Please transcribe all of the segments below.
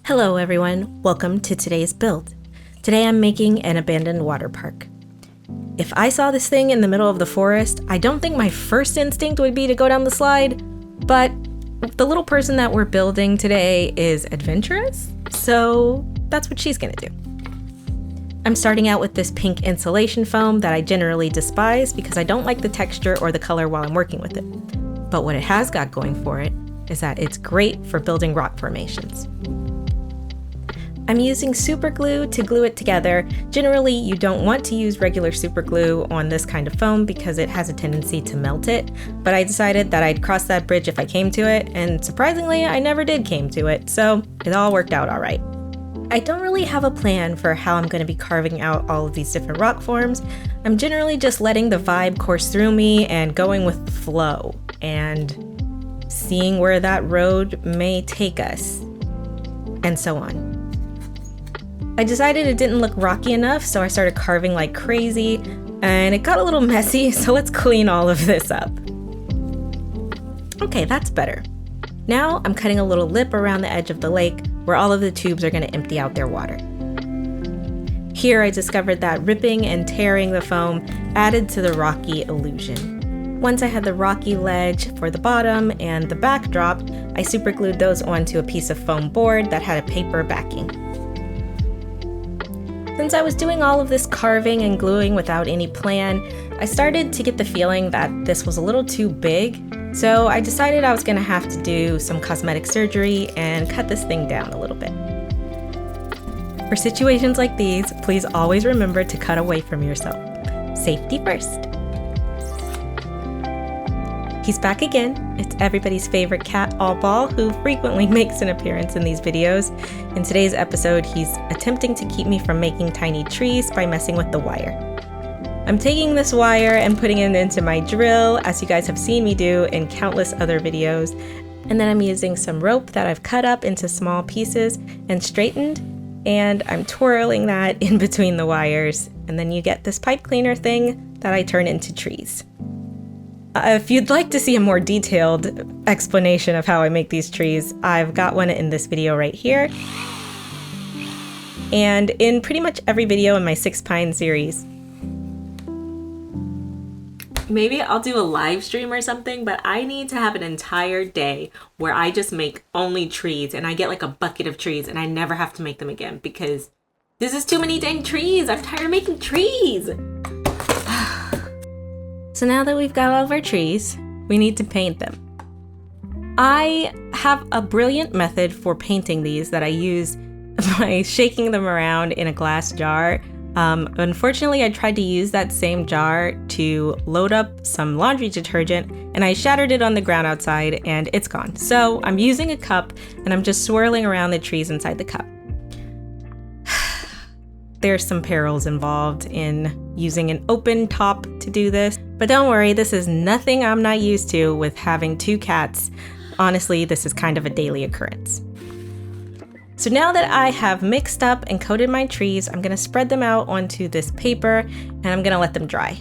Hello everyone, welcome to today's build. Today I'm making an abandoned water park. If I saw this thing in the middle of the forest, I don't think my first instinct would be to go down the slide, but the little person that we're building today is adventurous, so that's what she's gonna do. I'm starting out with this pink insulation foam that I generally despise because I don't like the texture or the color while I'm working with it. But what it has got going for it is that it's great for building rock formations. I'm using super glue to glue it together. Generally, you don't want to use regular super glue on this kind of foam because it has a tendency to melt it, but I decided that I'd cross that bridge if I came to it, and surprisingly, I never did came to it, so it all worked out all right. I don't really have a plan for how I'm going to be carving out all of these different rock forms. I'm generally just letting the vibe course through me and going with the flow, and seeing where that road may take us, and so on. I decided it didn't look rocky enough, so I started carving like crazy, and it got a little messy, so let's clean all of this up. Okay, that's better. Now I'm cutting a little lip around the edge of the lake where all of the tubes are going to empty out their water. Here I discovered that ripping and tearing the foam added to the rocky illusion. Once I had the rocky ledge for the bottom and the backdrop, I superglued those onto a piece of foam board that had a paper backing. Since I was doing all of this carving and gluing without any plan, I started to get the feeling that this was a little too big, so I decided I was going to have to do some cosmetic surgery and cut this thing down a little bit. For situations like these, please always remember to cut away from yourself. Safety first. He's back again. It's everybody's favorite cat, Allball, who frequently makes an appearance in these videos. In today's episode, he's attempting to keep me from making tiny trees by messing with the wire. I'm taking this wire and putting it into my drill, as you guys have seen me do in countless other videos. And then I'm using some rope that I've cut up into small pieces and straightened, and I'm twirling that in between the wires. And then you get this pipe cleaner thing that I turn into trees. If you'd like to see a more detailed explanation of how I make these trees, I've got one in this video right here, and in pretty much every video in my 6 Pine series. Maybe I'll do a live stream or something, but I need to have an entire day where I just make only trees, and I get like a bucket of trees, and I never have to make them again because this is too many dang trees. I'm tired of making trees. So now that we've got all of our trees, we need to paint them. I have a brilliant method for painting these that I use by shaking them around in a glass jar. Unfortunately, I tried to use that same jar to load up some laundry detergent, and I shattered it on the ground outside and it's gone. So I'm using a cup and I'm just swirling around the trees inside the cup. There's some perils involved in using an open top to do this, but don't worry, this is nothing I'm not used to with having 2 cats. Honestly, this is kind of a daily occurrence. So now that I have mixed up and coated my trees, I'm gonna spread them out onto this paper and I'm gonna let them dry.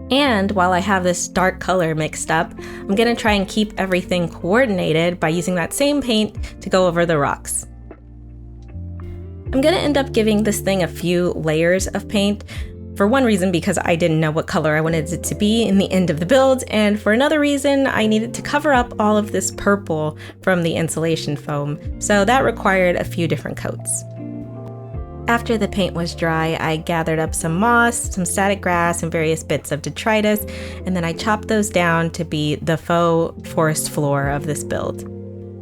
And while I have this dark color mixed up, I'm gonna try and keep everything coordinated by using that same paint to go over the rocks. I'm gonna end up giving this thing a few layers of paint. For one reason, because I didn't know what color I wanted it to be in the end of the build, and for another reason, I needed to cover up all of this purple from the insulation foam, so that required a few different coats. After the paint was dry, I gathered up some moss, some static grass, and various bits of detritus, and then I chopped those down to be the faux forest floor of this build.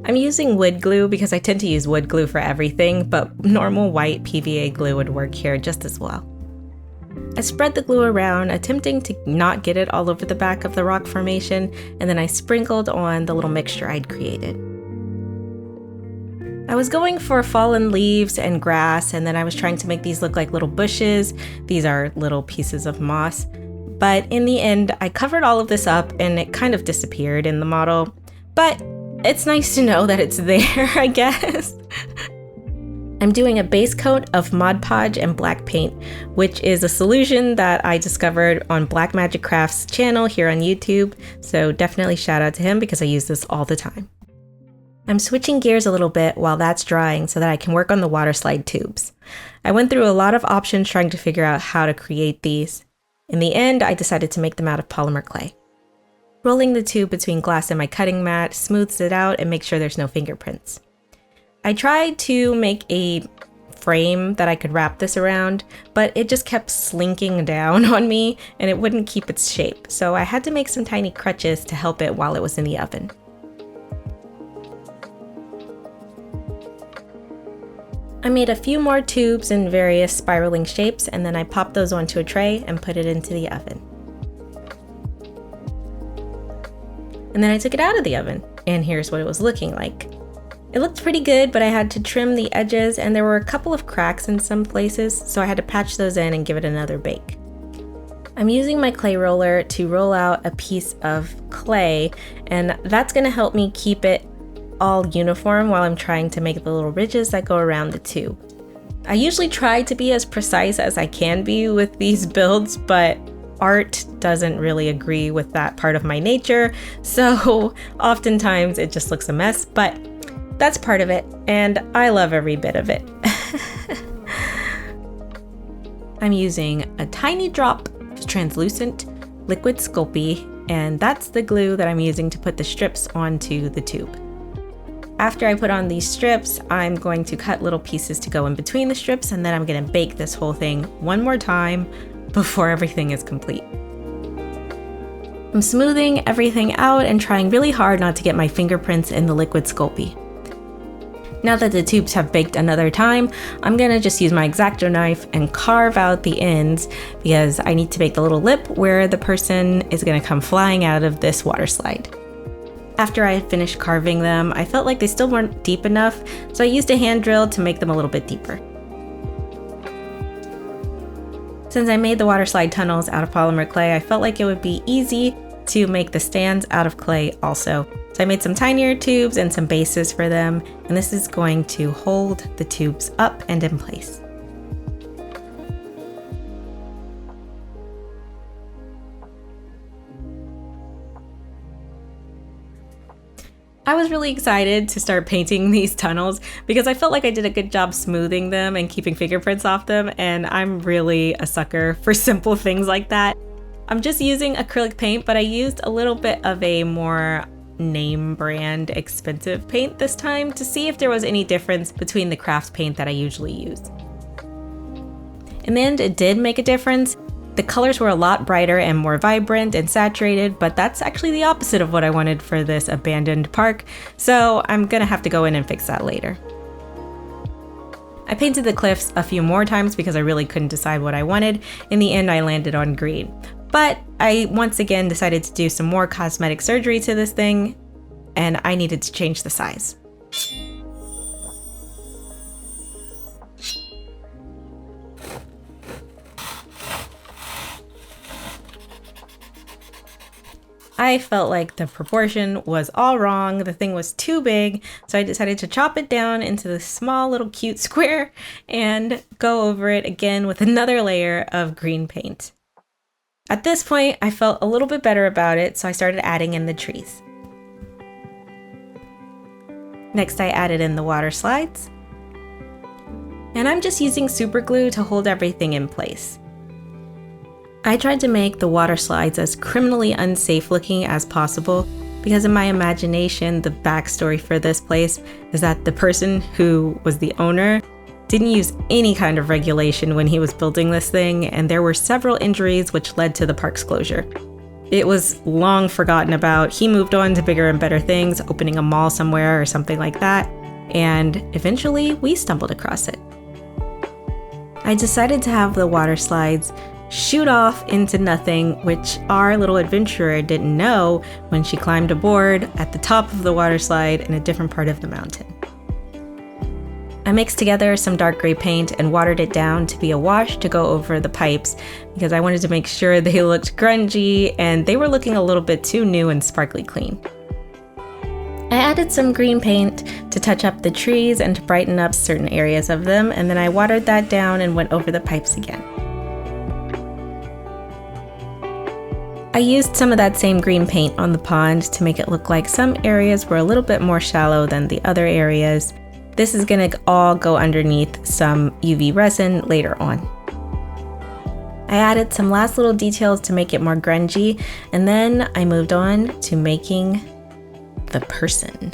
I'm using wood glue because I tend to use wood glue for everything, but normal white PVA glue would work here just as well. I spread the glue around, attempting to not get it all over the back of the rock formation, and then I sprinkled on the little mixture I'd created. I was going for fallen leaves and grass, and then I was trying to make these look like little bushes. These are little pieces of moss. But in the end, I covered all of this up and it kind of disappeared in the model. But it's nice to know that it's there, I guess. I'm doing a base coat of Mod Podge and black paint, which is a solution that I discovered on Black Magic Crafts channel here on YouTube. So definitely shout out to him because I use this all the time. I'm switching gears a little bit while that's drying so that I can work on the Waterslide tubes. I went through a lot of options trying to figure out how to create these. In the end, I decided to make them out of polymer clay. Rolling the tube between glass and my cutting mat smooths it out and makes sure there's no fingerprints. I tried to make a frame that I could wrap this around, but it just kept slinking down on me and it wouldn't keep its shape, so I had to make some tiny crutches to help it while it was in the oven. I made a few more tubes in various spiraling shapes, and then I popped those onto a tray and put it into the oven. And then I took it out of the oven, and here's what it was looking like. It looked pretty good, but I had to trim the edges, and there were a couple of cracks in some places, so I had to patch those in and give it another bake. I'm using my clay roller to roll out a piece of clay, and that's going to help me keep it all uniform while I'm trying to make the little ridges that go around the tube. I usually try to be as precise as I can be with these builds, but art doesn't really agree with that part of my nature, so oftentimes it just looks a mess, but that's part of it, and I love every bit of it. I'm using a tiny drop of translucent liquid Sculpting, and that's the glue that I'm using to put the strips onto the tube. After I put on these strips, I'm going to cut little pieces to go in between the strips, and then I'm going to bake this whole thing one more time before everything is complete. I'm smoothing everything out and trying really hard not to get my fingerprints in the liquid Sculpting. Now that the tubes have baked another time, I'm going to just use my X-Acto knife and carve out the ends because I need to make the little lip where the person is going to come flying out of this Waterslide. After I had finished carving them, I felt like they still weren't deep enough, so I used a hand drill to make them a little bit deeper. Since I made the Waterslide tunnels out of polymer clay, I felt like it would be easy to make the stands out of clay also. So I made some tinier tubes and some bases for them, and this is going to hold the tubes up and in place. I was really excited to start painting these tunnels because I felt like I did a good job smoothing them and keeping fingerprints off them, and I'm really a sucker for simple things like that. I'm just using acrylic paint, but I used a little bit of a more name brand expensive paint this time to see if there was any difference between the craft paint that I usually use. In the end, it did make a difference. The colors were a lot brighter and more vibrant and saturated, but that's actually the opposite of what I wanted for this abandoned park, so I'm gonna have to go in and fix that later. I painted the cliffs a few more times because I really couldn't decide what I wanted. In the end, I landed on green. But I once again decided to do some more cosmetic surgery to this thing, and I needed to change the size. I felt like the proportion was all wrong. The thing was too big, so I decided to chop it down into this small little cute square and go over it again with another layer of green paint. At this point, I felt a little bit better about it, so I started adding in the trees. Next, I added in the water slides. And I'm just using super glue to hold everything in place. I tried to make the water slides as criminally unsafe looking as possible because in my imagination, the backstory for this place is that the person who was the owner didn't use any kind of regulation when he was building this thing, and there were several injuries which led to the park's closure. It was long forgotten about. He moved on to bigger and better things, opening a mall somewhere or something like that, and eventually we stumbled across it. I decided to have the water slides shoot off into nothing, which our little adventurer didn't know when she climbed aboard at the top of the water slide in a different part of the mountain. I mixed together some dark gray paint and watered it down to be a wash to go over the pipes because I wanted to make sure they looked grungy and they were looking a little bit too new and sparkly clean. I added some green paint to touch up the trees and to brighten up certain areas of them, and then I watered that down and went over the pipes again. I used some of that same green paint on the pond to make it look like some areas were a little bit more shallow than the other areas. This is gonna all go underneath some UV resin later on. I added some last little details to make it more grungy, and then I moved on to making the person.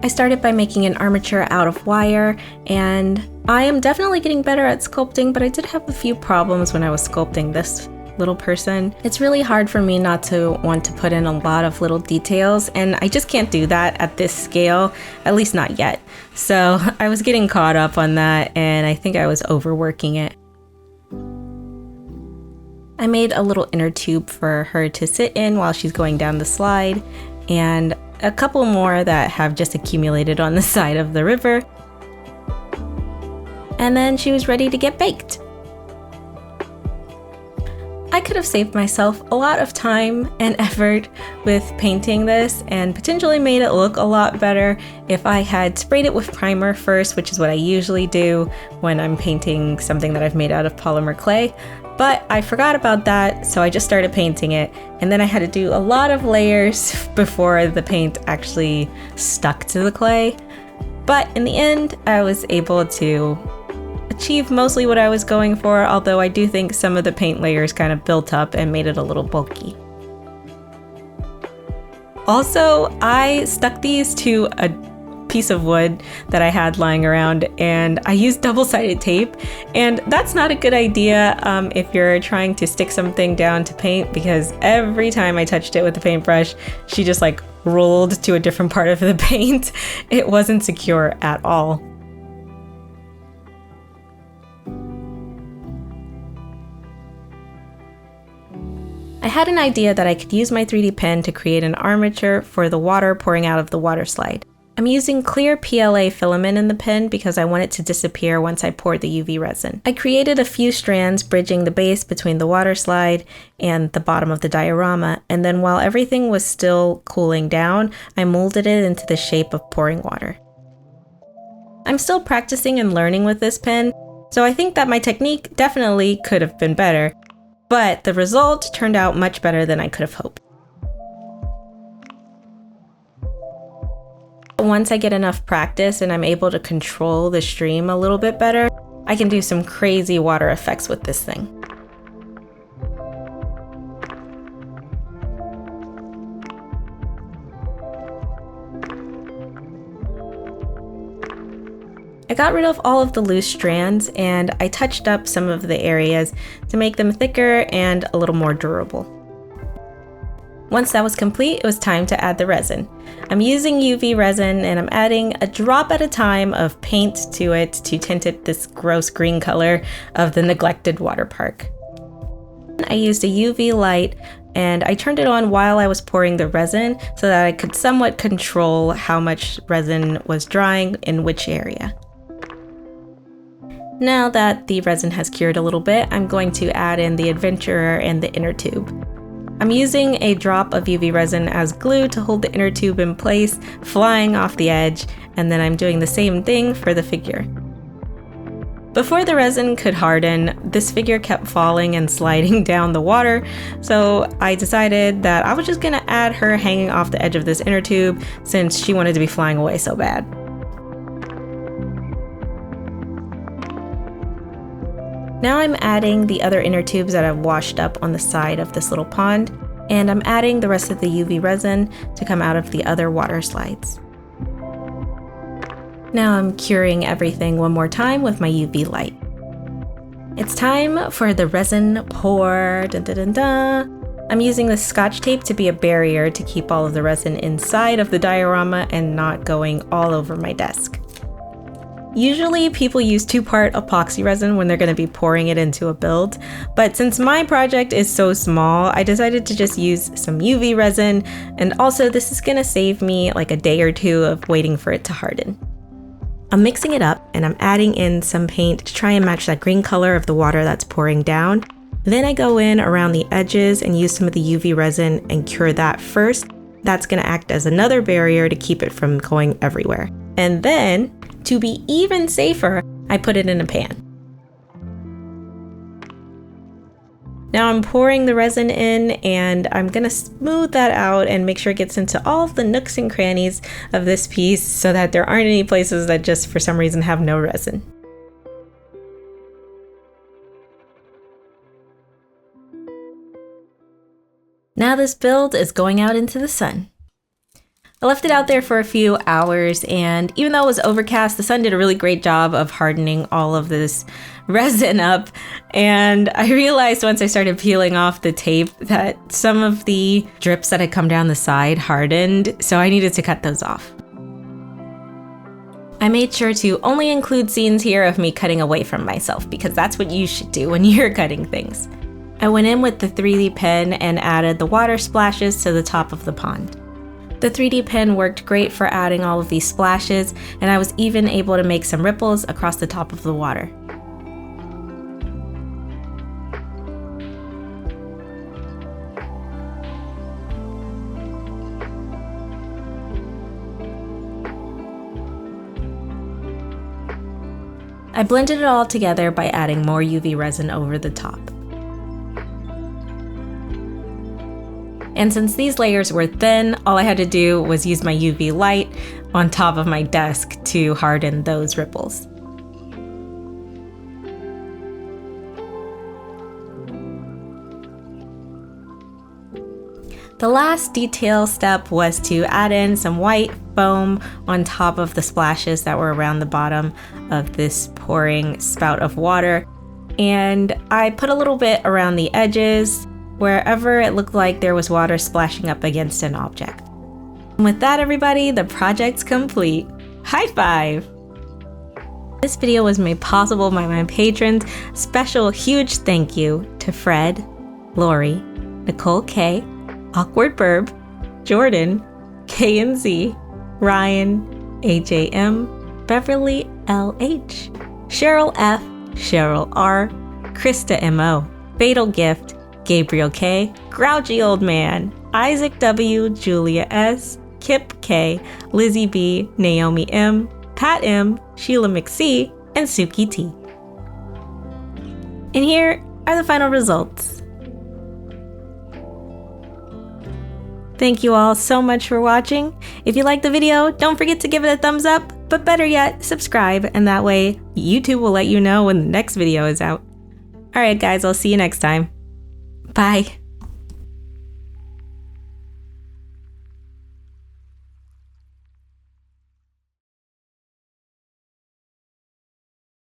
I started by making an armature out of wire, and I am definitely getting better at sculpting, but I did have a few problems when I was sculpting this little person. It's really hard for me not to want to put in a lot of little details, and I just can't do that at this scale, at least not yet. So I was getting caught up on that, and I think I was overworking it. I made a little inner tube for her to sit in while she's going down the slide, and a couple more that have just accumulated on the side of the river. And then she was ready to get baked. I could have saved myself a lot of time and effort with painting this and potentially made it look a lot better if I had sprayed it with primer first, which is what I usually do when I'm painting something that I've made out of polymer clay. But I forgot about that, so I just started painting it, and then I had to do a lot of layers before the paint actually stuck to the clay. But in the end, I was able to achieve mostly what I was going for, although I do think some of the paint layers kind of built up and made it a little bulky. Also, I stuck these to a piece of wood that I had lying around, and I used double-sided tape, and that's not a good idea if you're trying to stick something down to paint, because every time I touched it with the paintbrush, she just like rolled to a different part of the paint. It wasn't secure at all. I had an idea that I could use my 3D pen to create an armature for the water pouring out of the Waterslide. I'm using clear PLA filament in the pen because I want it to disappear once I pour the UV resin. I created a few strands bridging the base between the Waterslide and the bottom of the diorama, and then while everything was still cooling down, I molded it into the shape of pouring water. I'm still practicing and learning with this pen, so I think that my technique definitely could have been better, but the result turned out much better than I could have hoped. Once I get enough practice and I'm able to control the stream a little bit better, I can do some crazy water effects with this thing. I got rid of all of the loose strands, and I touched up some of the areas to make them thicker and a little more durable. Once that was complete, it was time to add the resin. I'm using UV resin, and I'm adding a drop at a time of paint to it to tint it this gross green color of the neglected water park. I used a UV light, and I turned it on while I was pouring the resin so that I could somewhat control how much resin was drying in which area. Now that the resin has cured a little bit, I'm going to add in the adventurer and the inner tube. I'm using a drop of UV resin as glue to hold the inner tube in place, flying off the edge, and then I'm doing the same thing for the figure. Before the resin could harden, this figure kept falling and sliding down the water, so I decided that I was just gonna add her hanging off the edge of this inner tube since she wanted to be flying away so bad. Now I'm adding the other inner tubes that I've washed up on the side of this little pond, and I'm adding the rest of the UV resin to come out of the other water slides. Now I'm curing everything one more time with my UV light. It's time for the resin pour. Dun, dun, dun, dun. I'm using the Scotch tape to be a barrier to keep all of the resin inside of the diorama and not going all over my desk. Usually people use 2-part epoxy resin when they're going to be pouring it into a build, but since my project is so small, I decided to just use some UV resin, and also this is going to save me like a day or two of waiting for it to harden. I'm mixing it up, and I'm adding in some paint to try and match that green color of the water that's pouring down. Then I go in around the edges and use some of the UV resin and cure that first. That's going to act as another barrier to keep it from going everywhere. And then, to be even safer, I put it in a pan. Now I'm pouring the resin in, and I'm gonna smooth that out and make sure it gets into all of the nooks and crannies of this piece so that there aren't any places that just for some reason have no resin. Now this build is going out into the sun. I left it out there for a few hours, and even though it was overcast, the sun did a really great job of hardening all of this resin up. And I realized once I started peeling off the tape that some of the drips that had come down the side hardened, so I needed to cut those off. I made sure to only include scenes here of me cutting away from myself, because that's what you should do when you're cutting things. I went in with the 3D pen and added the water splashes to the top of the pond. The 3D pen worked great for adding all of these splashes, and I was even able to make some ripples across the top of the water. I blended it all together by adding more UV resin over the top. And since these layers were thin, all I had to do was use my UV light on top of my desk to harden those ripples. The last detail step was to add in some white foam on top of the splashes that were around the bottom of this pouring spout of water. And I put a little bit around the edges, wherever it looked like there was water splashing up against an object. And with that, everybody, the project's complete. High five! This video was made possible by my patrons. Special huge thank you to Fred, Lori, Nicole K, Awkward Burb, Jordan, K&Z, Ryan, AJM, Beverly LH, Cheryl F, Cheryl R, Krista MO, Fatal Gift, Gabriel K, Grouchy Old Man, Isaac W, Julia S, Kip K, Lizzie B, Naomi M, Pat M, Sheila McC, and Suki T. And here are the final results. Thank you all so much for watching. If you liked the video, don't forget to give it a thumbs up, but better yet, subscribe, and that way YouTube will let you know when the next video is out. Alright guys, I'll see you next time. Bye.